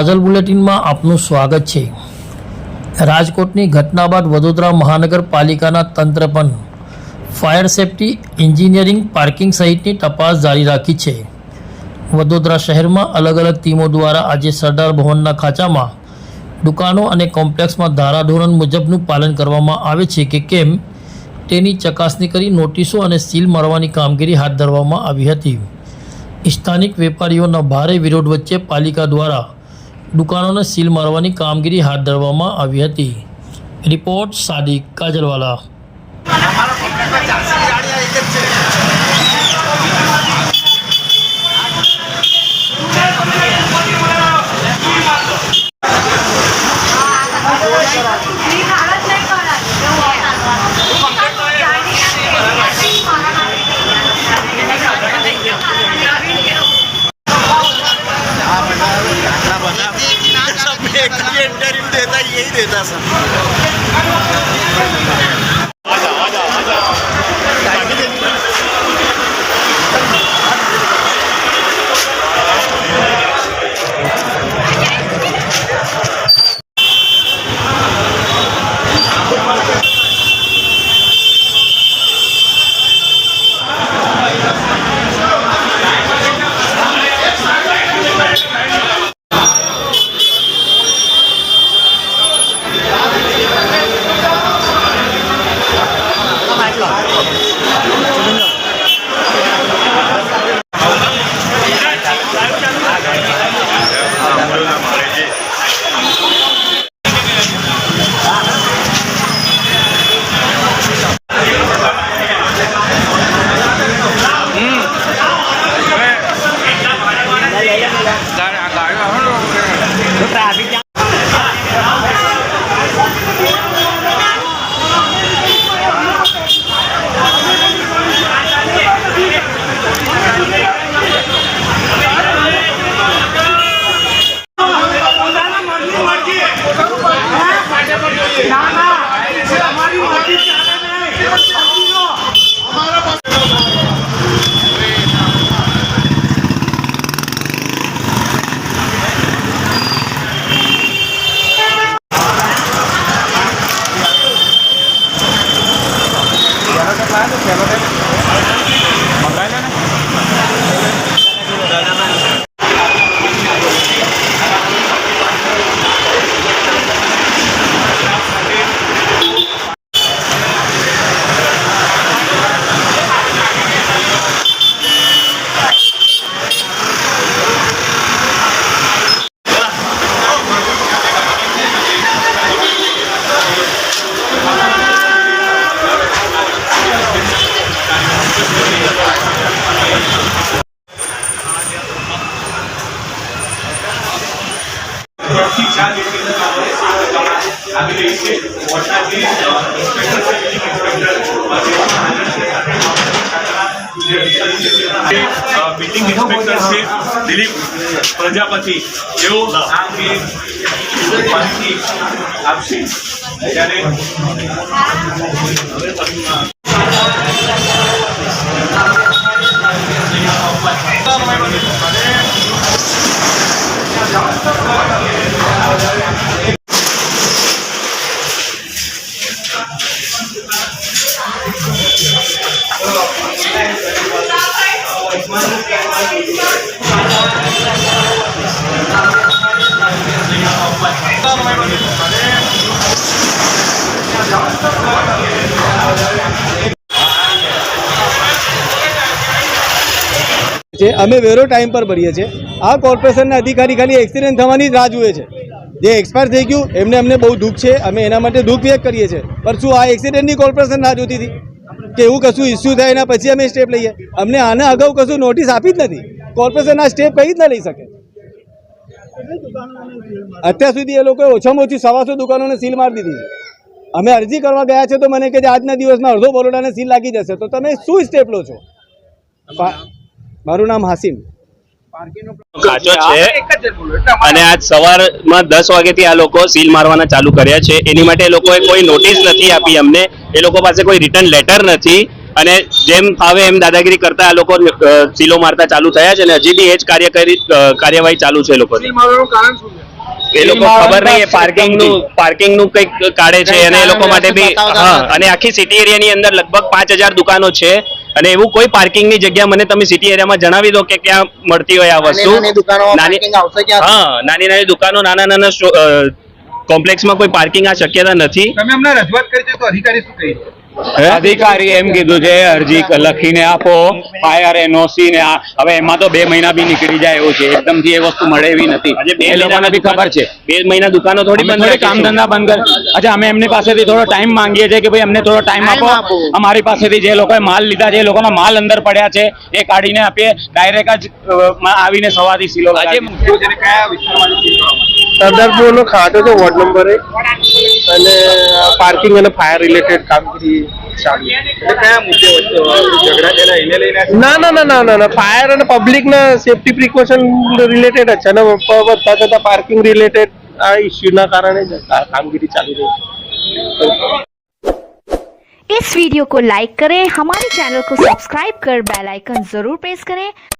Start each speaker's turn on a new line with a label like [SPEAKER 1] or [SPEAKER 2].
[SPEAKER 1] કાજલ બુલેટિનમાં આપનું સ્વાગત છે। રાજકોટની ઘટના બાદ વડોદરા મહાનગરપાલિકાના તંત્ર પણ ફાયર સેફટી, એન્જિનિયરિંગ, પાર્કિંગ સહિતની તપાસ જારી રાખી છે। વડોદરા શહેરમાં અલગ અલગ ટીમો દ્વારા આજે સરદાર ભવનના ખાંચામાં દુકાનો અને કોમ્પ્લેક્સમાં ધારાધોરણ મુજબનું પાલન કરવામાં આવે છે કે કેમ તેની ચકાસણી કરી નોટિસો અને સીલ મારવાની કામગીરી હાથ ધરવામાં આવી હતી। સ્થાનિક વેપારીઓના ભારે વિરોધ વચ્ચે પાલિકા દ્વારા દુકાનોને સીલ મારવાની કામગીરી હાથ ધરવામાં આવી હતી। રિપોર્ટ સાદિક કાજલવાલા।
[SPEAKER 2] इंटरव्यू देता यही देता सर।
[SPEAKER 3] बिल्डिंग इंस्पेक्टर से दिलीप प्रजापति जो आगे माहिती आपसे ત્યારે
[SPEAKER 4] અમે વેરો ટાઈમ પર ભરીએ છીએ। આ કોર્પોરેશનના અધિકારી ખાલી એક્સિડન્ટ થવાની જ રાહ જુએ છે। જે એક્સપાયર થઈ ગયું એમને અમને બહુ દુઃખ છે, અમે એના માટે દુઃખ વ્યક્ત કરીએ છીએ। પણ શું આ એક્સિડન્ટની કોર્પોરેશન રાહ જોતી હતી કે એવું કશું ઇસ્યુ થાય એના પછી અમે સ્ટેપ લઈએ? અમને આના અગાઉ કશું નોટિસ આપી જ નથી। કોર્પોરેશન આ સ્ટેપ કઈ જ ના લઈ શકે। અત્યાર સુધી એ લોકોએ ઓછામાં ઓછી 125 દુકાનોને સીલ મારી દીધી છે। અમે અરજી કરવા ગયા છે તો મને કે આજના દિવસમાં અડધો બરોડાને સીલ લાગી જશે, તો તમે શું સ્ટેપ લો છો? મારું નામ હાસિમ
[SPEAKER 5] કાચો છે અને આજ સવારમાં 10 વાગ્યાથી આ લોકો સીલ મારવાના ચાલુ કર્યા છે। એની માટે એ લોકોએ કોઈ નોટિસ નથી આપી અમને, એ લોકો પાસે કોઈ રિટર્ન લેટર નથી અને જેમ ફાવે એમ દાદાગીરી કરતા આ લોકો સીલો મારતા ચાલુ થયા છે અને હજી બી એ જ કાર્યવાહી ચાલુ છે લોકોની। એ લોકો ખબર નહીં પાર્કિંગ નું કંઈક કાઢે છે અને એ લોકો માટે બી હા અને આખી સિટી એરિયાની અંદર લગભગ 5000 દુકાનો છે અને એવું કોઈ પાર્કિંગની જગ્યા મને તમે સિટી એરિયામાં જણાવી દો કે ક્યાં મળતી હોય આ વસ્તુ નાની નાની દુકાનો નાના કોમ્પ્લેક્સમાં કોઈ પાર્કિંગ આ શક્યતા નથી.
[SPEAKER 2] તમે અમને રજૂઆત કરી છે તો અધિકારી શું કહી
[SPEAKER 6] અધિકારી એમ કીધું છે અરજી લખીને આપો ફાયર એનઓસી ને હવે એમાં તો 2 મહિના બી નીકળી જાય એવું છે એકદમથી એ વસ્તુ મળે એવી નથી. એ લોકોને બી ખબર છે
[SPEAKER 5] 2 મહિના દુકાનો થોડી બંધ
[SPEAKER 6] થોડી કામ ધંધા બંધ કરે. અચ્છા અમે એમની પાસેથી થોડો ટાઈમ માંગીએ છીએ કે ભાઈ અમને થોડો ટાઈમ આપો. અમારી પાસેથી જે લોકોએ માલ લીધા છે એ લોકોના માલ અંદર પડ્યા છે એ કાઢીને આપીએ. ડાયરેક્ટ જ આવીને સવારથી સીલો
[SPEAKER 2] કયા વિસ્તારમાં
[SPEAKER 7] સરદારપુરનો ખાતો છે વોર્ડ નંબર 1 અને પાર્કિંગ અને ફાયર રિલેટેડ કામગીરી ચાલુ.
[SPEAKER 2] કયા મુદ્દે ઝઘડા થયેલા એને લઈને
[SPEAKER 7] ના ફાયર અને પબ્લિકના સેફટી પ્રિકોશન રિલેટેડ જ છે અને વધતા જતા પાર્કિંગ રિલેટેડ આ ઇસ્યુના કારણે જ આ કામગીરી ચાલી રહી છે.
[SPEAKER 8] इस वीडियो को लाइक करें, हमारे चैनल को सब्सक्राइब कर बेल आइकन जरूर प्रेस करें